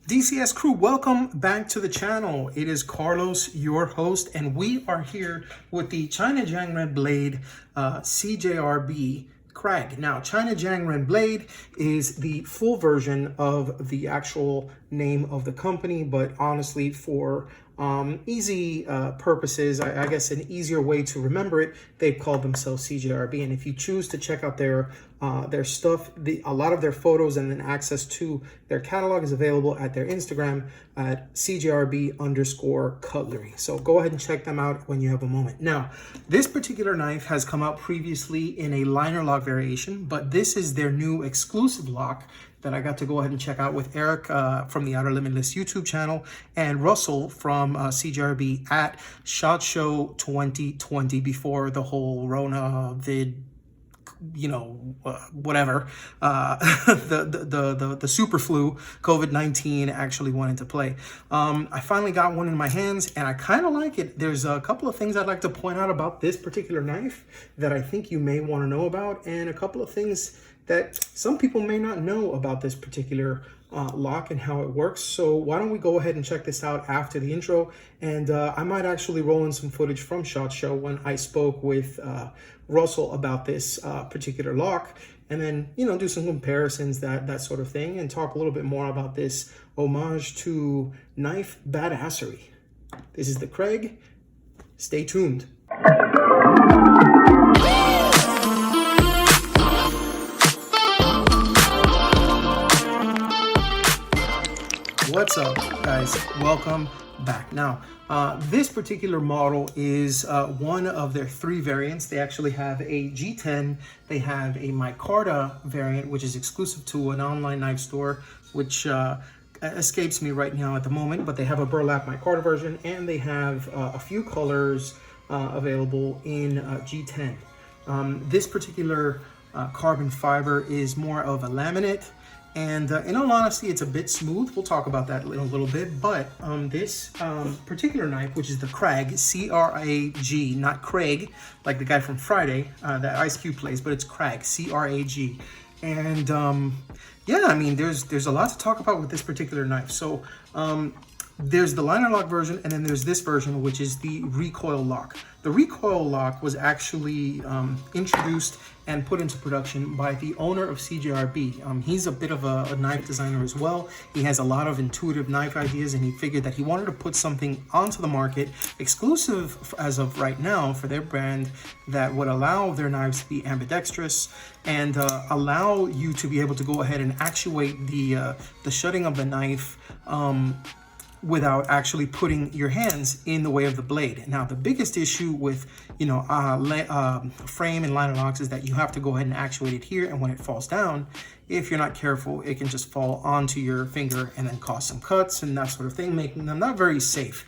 DCS Crew, welcome back to the channel. It is Carlos, your host, and we are here with the China Jang Red Blade CJRB Crag. Now, China Jang Red Blade is the full version of the actual name of the company, but honestly, for easy purposes, I guess an easier way to remember it, they've called themselves CJRB. And if you choose to check out their stuff, a lot of their photos and then access to their catalog is available at their Instagram at CJRB_cutlery. So go ahead and check them out when you have a moment. Now, this particular knife has come out previously in a liner lock variation, but this is their new exclusive lock that I got to go ahead and check out with Eric from the Outer Limitless YouTube channel and Russell from CJRB at SHOT Show 2020 before the whole Rona vid, whatever, the super flu, COVID-19 actually went into play. I finally got one in my hands and I kind of like it. There's a couple of things I'd like to point out about this particular knife that I think you may want to know about, and a couple of things that some people may not know about this particular lock and how it works. So why don't we go ahead and check this out after the intro, and I might actually roll in some footage from SHOT Show when I spoke with Russell about this particular lock, and then do some comparisons, that sort of thing, and talk a little bit more about this homage to knife badassery. This is the Crag. Stay tuned. What's up, guys? Welcome back. Now, this particular model is one of their three variants. They actually have a G10, they have a micarta variant, which is exclusive to an online knife store, which escapes me right now at the moment, but they have a burlap micarta version, and they have a few colors available in G10. This particular carbon fiber is more of a laminate, and in all honesty, it's a bit smooth. We'll talk about that in a little bit. But this particular knife, which is the Crag, C-R-A-G, not Craig, like the guy from Friday that Ice Cube plays, but it's Crag, C-R-A-G. And yeah, I mean, there's a lot to talk about with this particular knife. So there's the liner lock version, and then there's this version, which is the Recoil Lock. The Recoil Lock was actually introduced and put into production by the owner of CJRB. He's a bit of a knife designer as well. He has a lot of intuitive knife ideas, and he figured that he wanted to put something onto the market exclusive as of right now for their brand that would allow their knives to be ambidextrous and allow you to be able to go ahead and actuate the shutting of the knife without actually putting your hands in the way of the blade. Now, the biggest issue with frame and liner locks is that you have to go ahead and actuate it here, and when it falls down, if you're not careful, it can just fall onto your finger and then cause some cuts and that sort of thing, making them not very safe.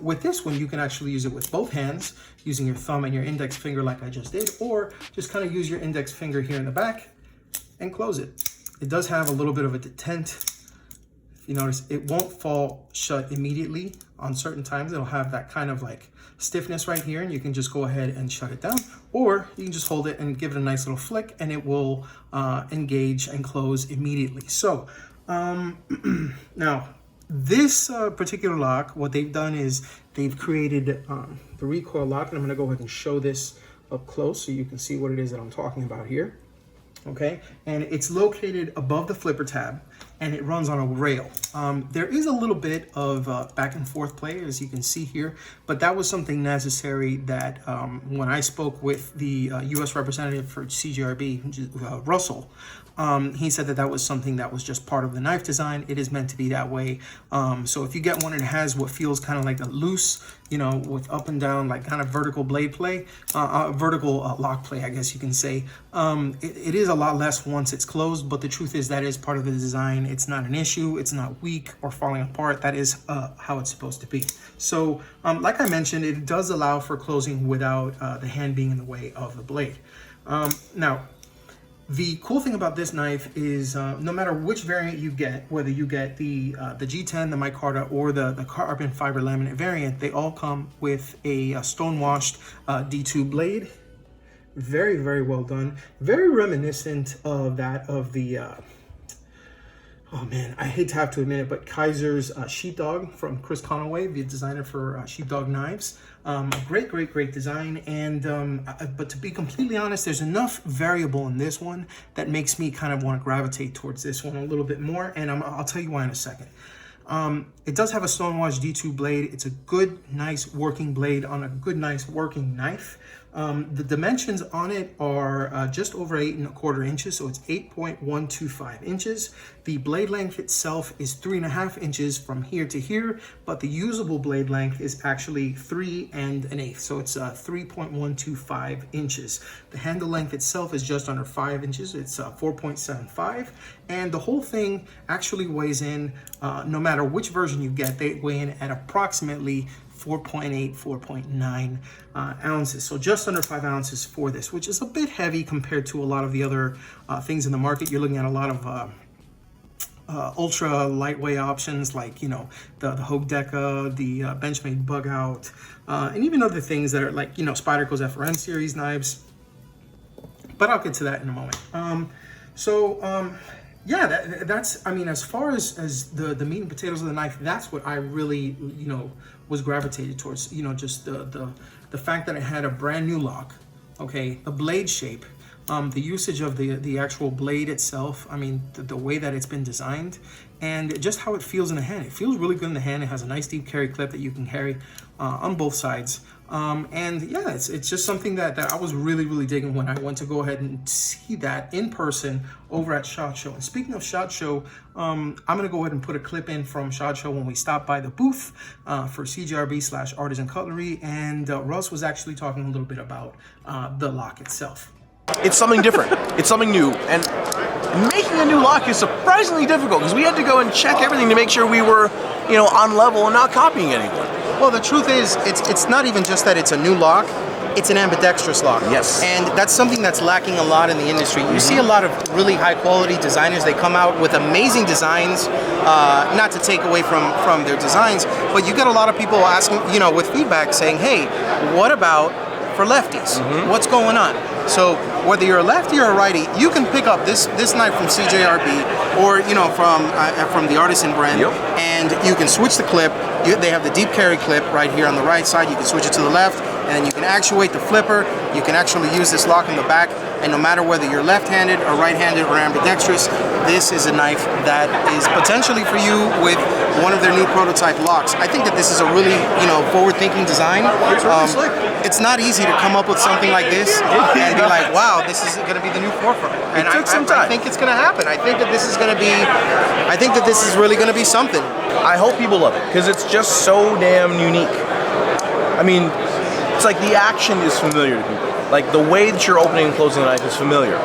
With this one, you can actually use it with both hands, using your thumb and your index finger like I just did, or just kind of use your index finger here in the back and close it. It does have a little bit of a detent. You notice it won't fall shut immediately. On certain times, it'll have that kind of like stiffness right here, and you can just go ahead and shut it down, or you can just hold it and give it a nice little flick, and it will engage and close immediately. So now this particular lock, what they've done is they've created the Recoil Lock, and I'm going to go ahead and show this up close so you can see what it is that I'm talking about here. Okay, and it's located above the flipper tab, and it runs on a rail. There is a little bit of back and forth play, as you can see here, but that was something necessary that when I spoke with the US representative for CJRB, Russell, he said that was something that was just part of the knife design. It is meant to be that way. So if you get one, it has what feels kind of like a loose, with up and down, like kind of vertical blade play, vertical lock play, I guess you can say. It is a lot less once it's closed, but the truth is that is part of the design. It's not an issue. It's not weak or falling apart. That is how it's supposed to be. So like I mentioned, it does allow for closing without the hand being in the way of the blade. Now, the cool thing about this knife is no matter which variant you get, whether you get the G10, the micarta, or the carbon fiber laminate variant, they all come with a stone-washed D2 blade. Very, very well done. Very reminiscent of that of the oh man, I hate to have to admit it, but Kaiser's Sheepdog from Chris Conaway, the designer for Sheepdog knives. Great design. And but to be completely honest, there's enough variable in this one that makes me kind of want to gravitate towards this one a little bit more. And I'll tell you why in a second. It does have a Stonewash D2 blade. It's a good, nice working blade on a good, nice working knife. The dimensions on it are just over 8 1/4 inches, so it's 8.125 inches. The blade length itself is 3.5 inches from here to here, but the usable blade length is actually 3 1/8, so it's 3.125 inches. The handle length itself is just under 5 inches. It's 4.75, and the whole thing actually weighs in, no matter which version you get, they weigh in at approximately 4.8, 4.9 ounces. So just under 5 ounces for this, which is a bit heavy compared to a lot of the other things in the market. You're looking at a lot of ultra lightweight options like, you know, the Hogue Deca, the Benchmade Bug Out, and even other things that are like, you know, Spyderco's FRN series knives. But I'll get to that in a moment. Yeah, that's, I mean, as far as the meat and potatoes of the knife, that's what I really, you know, was gravitated towards. You know, just the fact that it had a brand new lock, okay, the blade shape, the usage of the actual blade itself, I mean, the way that it's been designed, and just how it feels in the hand. It feels really good in the hand. It has a nice deep carry clip that you can carry on both sides. And yeah, it's just something that I was really digging when I went to go ahead and see that in person over at SHOT Show. And speaking of SHOT Show, I'm gonna go ahead and put a clip in from SHOT Show when we stopped by the booth for CJRB / Artisan Cutlery, and Russ was actually talking a little bit about the lock itself. It's something different. It's something new, and making a new lock is surprisingly difficult because we had to go and check everything to make sure we were, you know, on level and not copying anyone. Well, the truth is, it's not even just that it's a new lock, it's an ambidextrous lock. Yes. And that's something that's lacking a lot in the industry. You see a lot of really high quality designers, they come out with amazing designs, not to take away from their designs, but you get a lot of people asking, you know, with feedback saying, hey, what about for lefties? What's going on? So whether you're a lefty or a righty, you can pick up this knife from CJRB or, you know, from the Artisan brand, and you can switch the clip. They have the deep carry clip right here on the right side. You can switch it to the left, and then you can actuate the flipper. You can actually use this lock in the back, and no matter whether you're left-handed or right-handed or ambidextrous, this is a knife that is potentially for you with one of their new prototype locks. I think that this is a really, you know, forward-thinking design. It's not easy to come up with something like this and be like, wow, this is going to be the new forefront. And I think it's going to happen. I think that this is going to be, I think that this is really going to be something. I hope people love it because it's just so damn unique. I mean, it's like the action is familiar to people. Like the way that you're opening and closing the knife is familiar.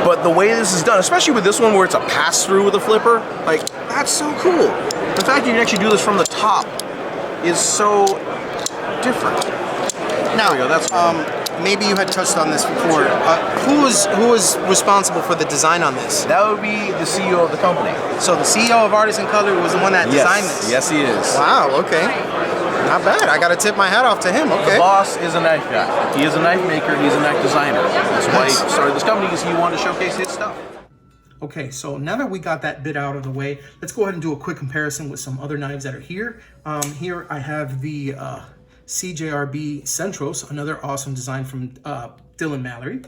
But the way this is done, especially with this one where it's a pass-through with a flipper, like, that's so cool. The fact that you can actually do this from the top is so different. Now, there we go, that's maybe you had touched on this before. Who was responsible for the design on this? That would be the CEO of the company. So the CEO of Artisan Cutlery was the one that designed this? Yes, he is. Wow, okay. Not bad. I got to tip my hat off to him. Okay. The boss is a knife guy. He is a knife maker. He's a knife designer. That's why he started this company, because he wanted to showcase his stuff. Okay, so now that we got that bit out of the way, let's go ahead and do a quick comparison with some other knives that are here. Here I have the CJRB Centros, another awesome design from Dylan Mallory.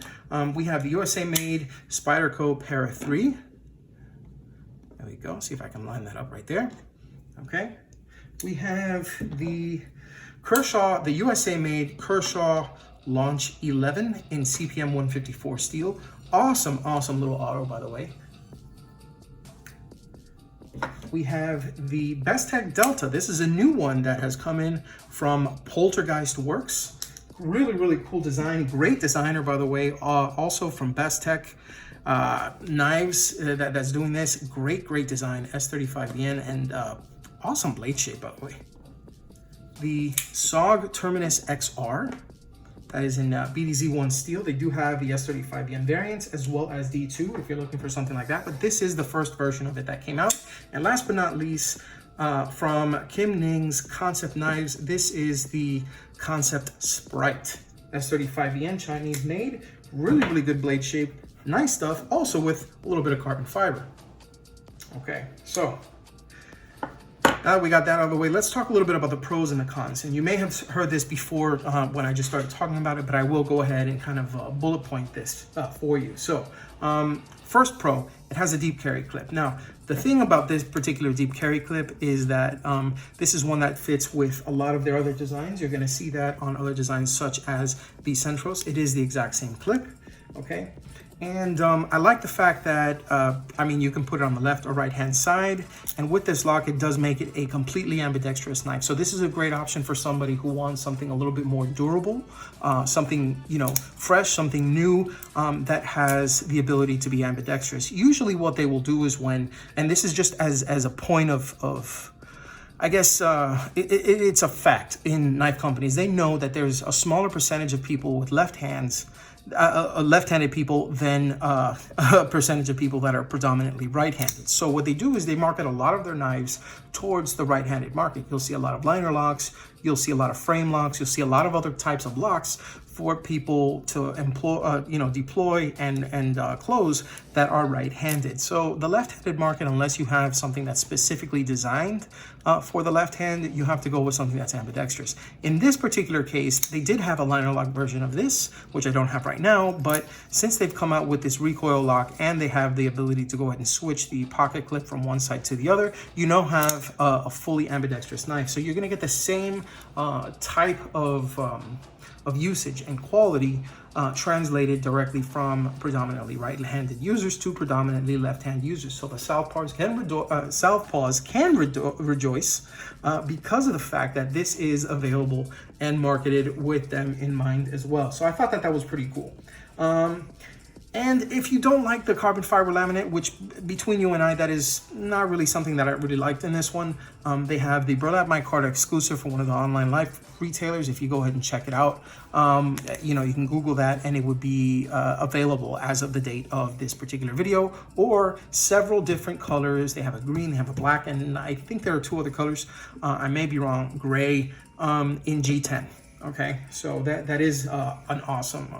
We have the USA-made Spyderco Para 3. There we go. See if I can line that up right there. Okay. We have the Kershaw, the USA-made Kershaw Launch 11 in CPM 154 steel. Awesome little auto, by the way. We have the Bestech Delta. This is a new one that has come in from Poltergeist Works. Really cool design. Great designer, by the way. Also from Bestech Knives that's doing this. Great design. S35 yen and awesome blade shape, by the way. The SOG Terminus XR. That is in BDZ1 steel. They do have the S35 yen variants as well as D2 if you're looking for something like that. But this is the first version of it that came out. And last but not least, from Kim Ning's Concept Knives, this is the Concept Sprite. S35 yen, Chinese made. Really good blade shape. Nice stuff. Also with a little bit of carbon fiber. Okay, so now that we got that out of the way, let's talk a little bit about the pros and the cons. And you may have heard this before when I just started talking about it, but I will go ahead and kind of bullet point this for you. So first pro, it has a deep carry clip. Now, the thing about this particular deep carry clip is that this is one that fits with a lot of their other designs. You're gonna see that on other designs such as the Centros. It is the exact same clip, okay? And I like the fact that, I mean, you can put it on the left or right hand side. And with this lock, it does make it a completely ambidextrous knife. So this is a great option for somebody who wants something a little bit more durable, something, you know, fresh, something new that has the ability to be ambidextrous. Usually what they will do is when, and this is just as a point of I guess it's a fact in knife companies. They know that there's a smaller percentage of people with left hands, left-handed people than a percentage of people that are predominantly right-handed. So what they do is they market a lot of their knives towards the right-handed market. You'll see a lot of liner locks, you'll see a lot of frame locks, you'll see a lot of other types of locks for people to employ, deploy and close that are right-handed. So the left-handed market, unless you have something that's specifically designed for the left hand, you have to go with something that's ambidextrous. In this particular case, they did have a liner lock version of this, which I don't have right now, but since they've come out with this recoil lock and they have the ability to go ahead and switch the pocket clip from one side to the other, you now have a fully ambidextrous knife. So you're gonna get the same type of usage and quality translated directly from predominantly right-handed users to predominantly left-hand users. So the southpaws can rejoice because of the fact that this is available and marketed with them in mind as well. So I thought that was pretty cool. And if you don't like the carbon fiber laminate, which between you and I, that is not really something that I really liked in this one. They have the Burlap Micarta exclusive for one of the online live retailers. If you go ahead and check it out, you can Google that and it would be available as of the date of this particular video, or several different colors. They have a green, they have a black, and I think there are two other colors. I may be wrong, gray in G10. Okay, so that is an awesome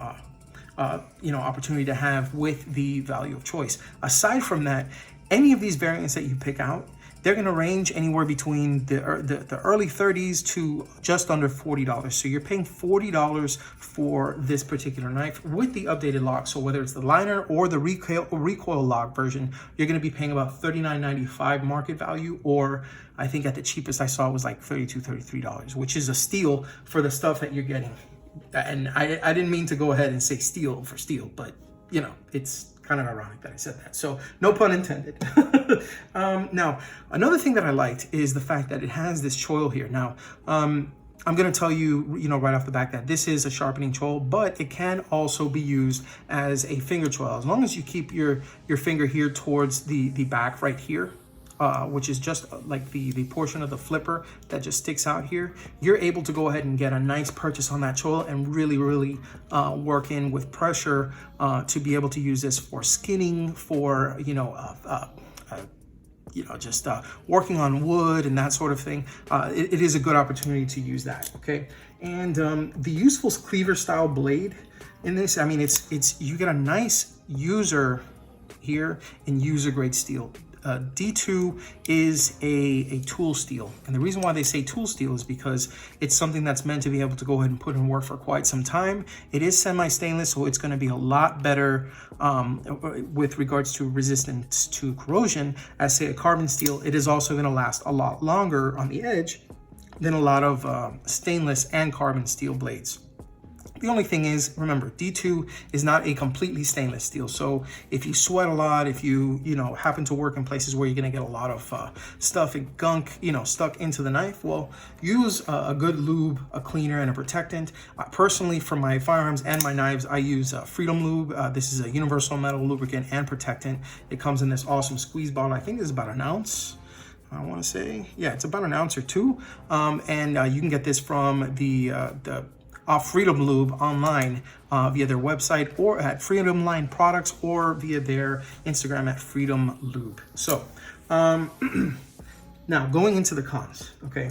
opportunity to have with the value of choice. Aside from that, any of these variants that you pick out, they're going to range anywhere between the early 30s to just under $40. So you're paying $40 for this particular knife with the updated lock. So whether it's the liner or the recoil lock version, you're going to be paying about $39.95 market value, or I think at the cheapest I saw it was like $32, $33, which is a steal for the stuff that you're getting. And I didn't mean to go ahead and say steal for steal, but it's kind of ironic that I said that. So no pun intended. Now, another thing that I liked is the fact that it has this choil here. Now, I'm going to tell you, right off the back that this is a sharpening choil, but it can also be used as a finger choil. As long as you keep your finger here towards the back right here, which is just like the portion of the flipper that just sticks out here, you're able to go ahead and get a nice purchase on that choil and really work in with pressure to be able to use this for skinning, for just working on wood and that sort of thing. It is a good opportunity to use that. Okay, and the useful cleaver style blade in this, I mean, it's you get a nice user here and user grade steel. D2 is a tool steel, and the reason why they say tool steel is because it's something that's meant to be able to go ahead and put in work for quite some time. It is semi-stainless, so it's going to be a lot better with regards to resistance to corrosion as, say, a carbon steel. It is also going to last a lot longer on the edge than a lot of stainless and carbon steel blades. The only thing is, remember, D2 is not a completely stainless steel. So if you sweat a lot, if you happen to work in places where you're going to get a lot of stuff and gunk, stuck into the knife, well, use a good lube, a cleaner, and a protectant. Personally, for my firearms and my knives, I use Freedom Lube. This is a universal metal lubricant and protectant. It comes in this awesome squeeze bottle. I think it's about an ounce. I want to say, yeah, it's about an ounce or two. And you can get this from the Freedom Lube online via their website, or at Freedom Line Products, or via their Instagram at Freedom Lube. So now going into the cons. Okay,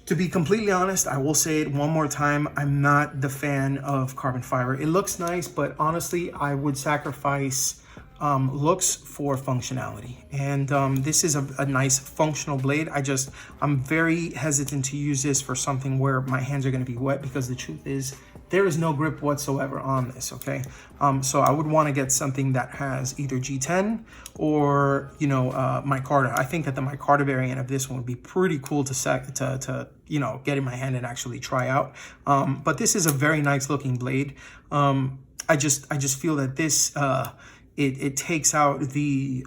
to be completely honest, I will say it one more time, I'm not the fan of carbon fiber. It looks nice, but honestly, I would sacrifice looks for functionality, and this is a nice functional blade. I'm very hesitant to use this for something where my hands are going to be wet, because the truth is there is no grip whatsoever on this. Okay, so I would want to get something that has either G10 or micarta. I think that the micarta variant of this one would be pretty cool to get in my hand and actually try out. But this is a very nice looking blade. I just feel that this it takes out the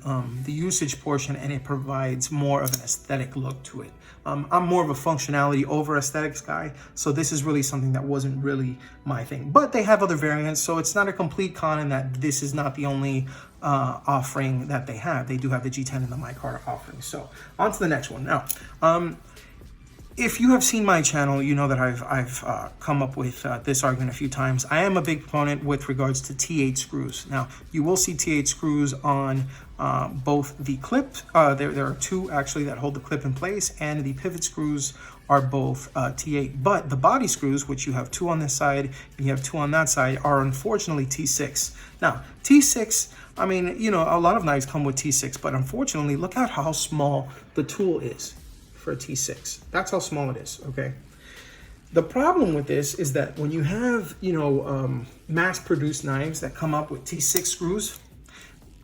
usage portion, and it provides more of an aesthetic look to it. I'm more of a functionality over aesthetics guy, so this is really something that wasn't really my thing. But they have other variants, so it's not a complete con in that this is not the only offering that they have. They do have the G10 and the micarta offering. So on to the next one. Now, if you have seen my channel, you know that I've come up with this argument a few times. I am a big proponent with regards to T8 screws. Now, you will see T8 screws on both the clip. There are two actually that hold the clip in place, and the pivot screws are both T8. But the body screws, which you have two on this side and you have two on that side, are unfortunately T6. Now, T6, I mean, a lot of knives come with T6, but unfortunately, look at how small the tool is for a T6. That's how small it is, okay? The problem with this is that when you have, mass-produced knives that come up with T6 screws,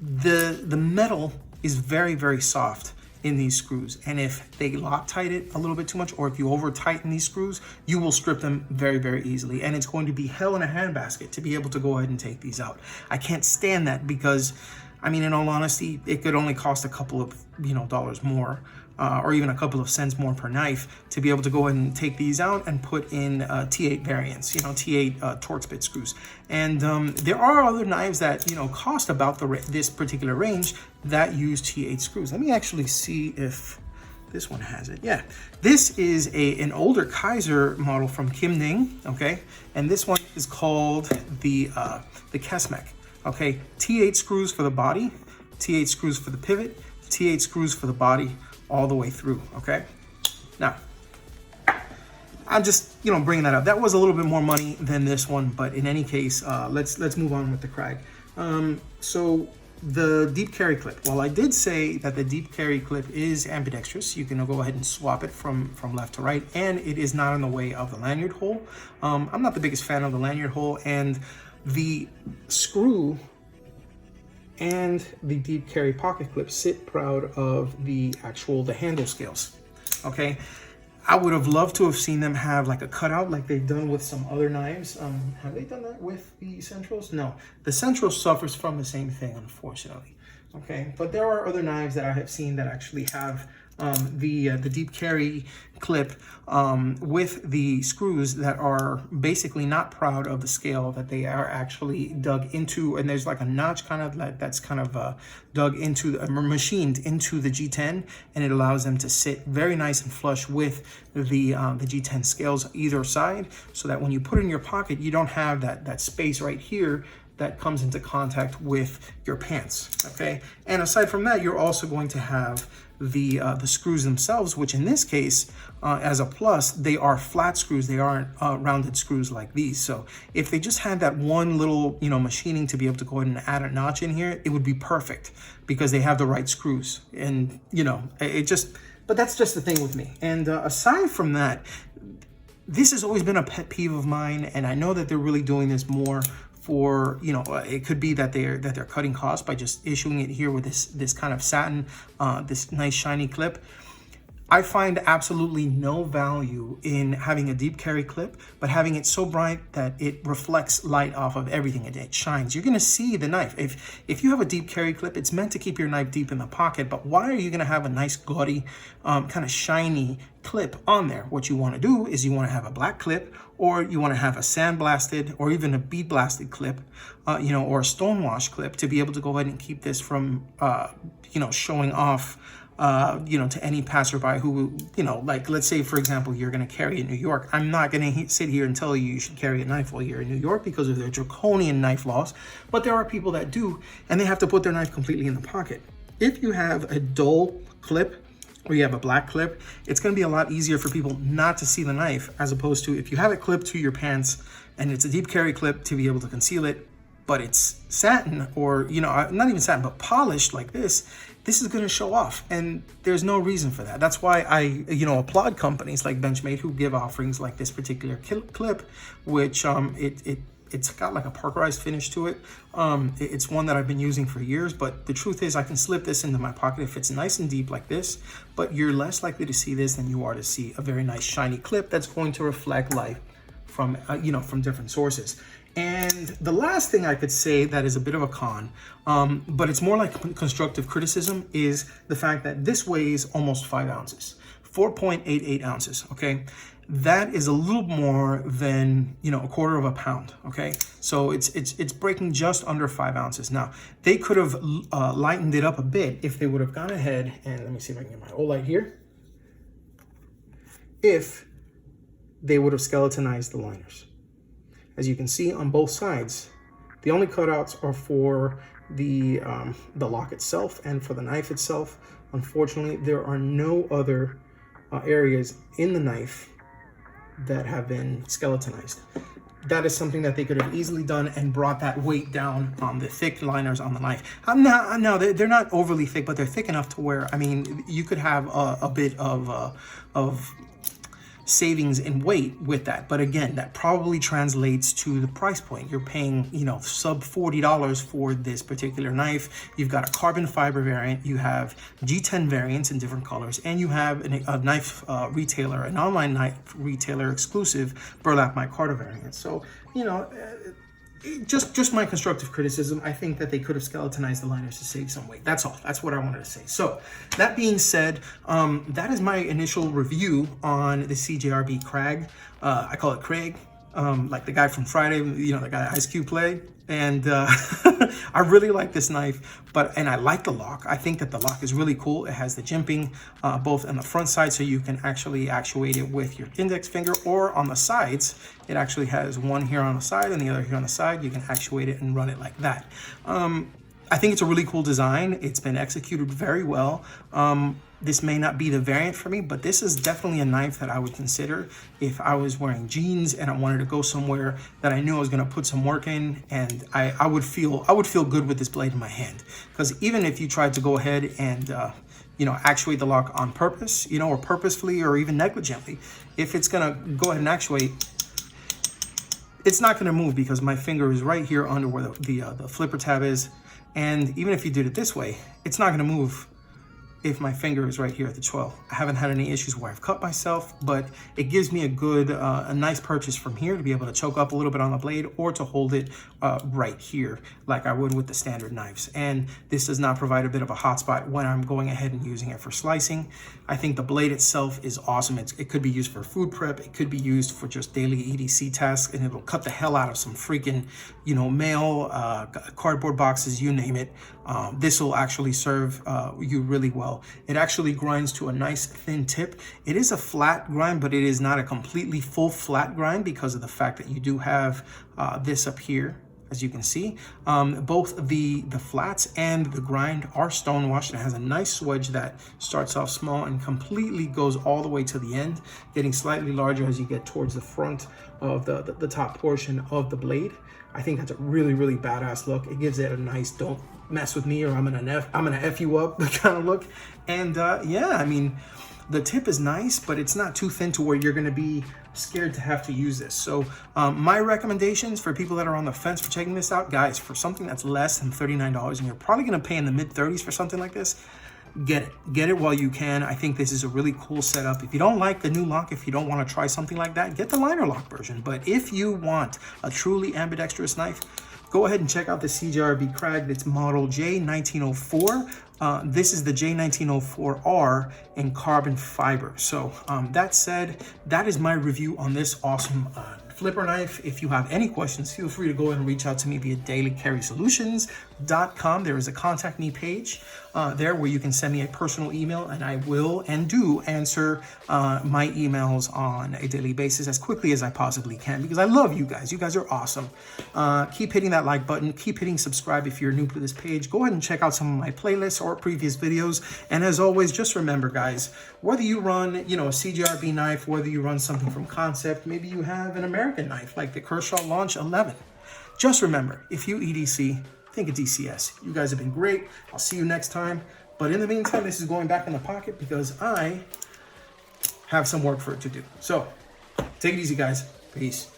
the metal is very, very soft in these screws. And if they Loctite it a little bit too much, or if you over tighten these screws, you will strip them very, very easily. And it's going to be hell in a handbasket to be able to go ahead and take these out. I can't stand that, because, I mean, in all honesty, it could only cost a couple of, dollars more, or even a couple of cents more per knife to be able to go ahead and take these out and put in T8 variants, T8 Torx bit screws. And there are other knives that, cost about this particular range that use T8 screws. Let me actually see if this one has it. Yeah, this is an older Kaiser model from Kim Ning, okay? And this one is called the Kesmek, okay? T8 screws for the body, T8 screws for the pivot, T8 screws for the body, all the way through, okay? Now, I'm just, bringing that up. That was a little bit more money than this one, but in any case, let's move on with the Crag. So the deep carry clip. Well, I did say that the deep carry clip is ambidextrous. You can go ahead and swap it from left to right, and it is not in the way of the lanyard hole. I'm not the biggest fan of the lanyard hole, and the screw and the deep carry pocket clip sit proud of the handle scales, okay? I would have loved to have seen them have like a cutout like they've done with some other knives. Have they done that with the Centrals? No, the Central suffers from the same thing, unfortunately, okay? But there are other knives that I have seen that actually have the deep carry clip with the screws that are basically not proud of the scale that they are actually dug into, and there's like a notch kind of like that's kind of dug into, machined into the G10, and it allows them to sit very nice and flush with the G10 scales either side, so that when you put it in your pocket, you don't have that space right here that comes into contact with your pants, okay? And aside from that, you're also going to have the screws themselves, which in this case, as a plus, they are flat screws. They aren't rounded screws like these. So if they just had that one little, machining to be able to go ahead and add a notch in here, it would be perfect, because they have the right screws. And, but that's just the thing with me. And aside from that, this has always been a pet peeve of mine, and I know that they're really doing this more for, it could be that they're cutting costs by just issuing it here with this kind of satin, this nice shiny clip. I find absolutely no value in having a deep carry clip, but having it so bright that it reflects light off of everything, and it shines. You're gonna see the knife. If you have a deep carry clip, it's meant to keep your knife deep in the pocket, but why are you gonna have a nice gaudy, kind of shiny clip on there? What you wanna do is you wanna have a black clip, or you wanna have a sandblasted or even a bead blasted clip, or a stonewash clip, to be able to go ahead and keep this from, showing off to any passerby who, like, let's say, for example, you're going to carry in New York. I'm not going to sit here and tell you should carry a knife while you're in New York because of their draconian knife laws, but there are people that do, and they have to put their knife completely in the pocket. If you have a dull clip or you have a black clip, it's going to be a lot easier for people not to see the knife, as opposed to if you have it clipped to your pants and it's a deep carry clip, to be able to conceal it. but it's satin, or, you know, not even satin, but polished like this is going to show off, and there's no reason for that. That's why I, you know, applaud companies like Benchmade who give offerings like this particular clip, which it's got like a parkerized finish to it. It's one that I've been using for years, but the truth is I can slip this into my pocket if it's nice and deep like this, but you're less likely to see this than you are to see a very nice shiny clip that's going to reflect light from, you know, from different sources. And the last thing I could say that is a bit of a con, but it's more like constructive criticism, is the fact that this weighs almost 5 ounces, 4.88 ounces, okay? That is a little more than, you know, a quarter of a pound, okay? So it's breaking just under 5 ounces. Now, they could have lightened it up a bit if they would have gone ahead, and let me see if I can get my Olight here. If they would have skeletonized the liners. As you can see on both sides, the only cutouts are for the lock itself and for the knife itself. Unfortunately, there are no other areas in the knife that have been skeletonized. That is something that they could have easily done and brought that weight down on the thick liners on the knife. No, they're not overly thick, but they're thick enough to where, I mean, you could have a bit of savings in weight with that. But again, that probably translates to the price point. You're paying, you know, sub $40 for this particular knife. You've got a carbon fiber variant, you have G10 variants in different colors, and you have a knife retailer, an online knife retailer exclusive burlap micarta variant. So, you know, just my constructive criticism. I think that they could have skeletonized the liners to save some weight. That's all. That's what I wanted to say. So that being said, that is my initial review on the CJRB Crag. I call it Crag, like the guy from Friday, you know, the guy Ice Cube played. And I really like this knife, and I like the lock. I think that the lock is really cool. It has the jimping both on the front side, so you can actually actuate it with your index finger, or on the sides. It actually has one here on the side and the other here on the side. You can actuate it and run it like that. I think it's a really cool design. It's been executed very well. This may not be the variant for me, but this is definitely a knife that I would consider if I was wearing jeans and I wanted to go somewhere that I knew I was going to put some work in, and I would feel good with this blade in my hand. Because even if you tried to go ahead and you know, actuate the lock on purpose, you know, or purposefully, or even negligently, if it's going to go ahead and actuate, it's not going to move because my finger is right here under where the flipper tab is. And even if you did it this way, it's not going to move if my finger is right here at the 12. I haven't had any issues where I've cut myself, but it gives me a nice purchase from here to be able to choke up a little bit on the blade, or to hold it right here like I would with the standard knives. And this does not provide a bit of a hot spot when I'm going ahead and using it for slicing. I think the blade itself is awesome. It could be used for food prep. It could be used for just daily EDC tasks, and it'll cut the hell out of some freaking, you know, mail, cardboard boxes, you name it. This will actually serve you really well. It actually grinds to a nice thin tip. It is a flat grind, but it is not a completely full flat grind because of the fact that you do have this up here. As you can see, both the flats and the grind are stone washed. It has a nice swedge that starts off small and completely goes all the way to the end, getting slightly larger as you get towards the front of the top portion of the blade. I think that's a really, really badass look. It gives it a nice "don't mess with me or I'm gonna F you up" kind of look. And yeah, I mean, the tip is nice, but it's not too thin to where you're gonna be scared to have to use this. So my recommendations for people that are on the fence for checking this out, guys, for something that's less than $39, and you're probably gonna pay in the mid-30s for something like this, get it while you can. I think this is a really cool setup. If you don't like the new lock, if you don't want to try something like that, get the liner lock version. But if you want a truly ambidextrous knife, go ahead and check out the CJRB Crag. It's model J1904. This is the J1904R in carbon fiber. So that said, that is my review on this awesome flipper knife. If you have any questions, feel free to go ahead and reach out to me via dailycarrysolutions.com. There is a contact me page there where you can send me a personal email, and I will and do answer my emails on a daily basis as quickly as I possibly can, because I love you guys. You guys are awesome. Keep hitting that like button. Keep hitting subscribe if you're new to this page. Go ahead and check out some of my playlists or previous videos. And as always, just remember, guys, whether you run, you know, a CJRB knife, whether you run something from concept, maybe you have an American knife like the Kershaw Launch 11. Just remember, if you EDC, think of DCS. You guys have been great. I'll see you next time. But in the meantime, this is going back in the pocket because I have some work for it to do. So take it easy, guys. Peace.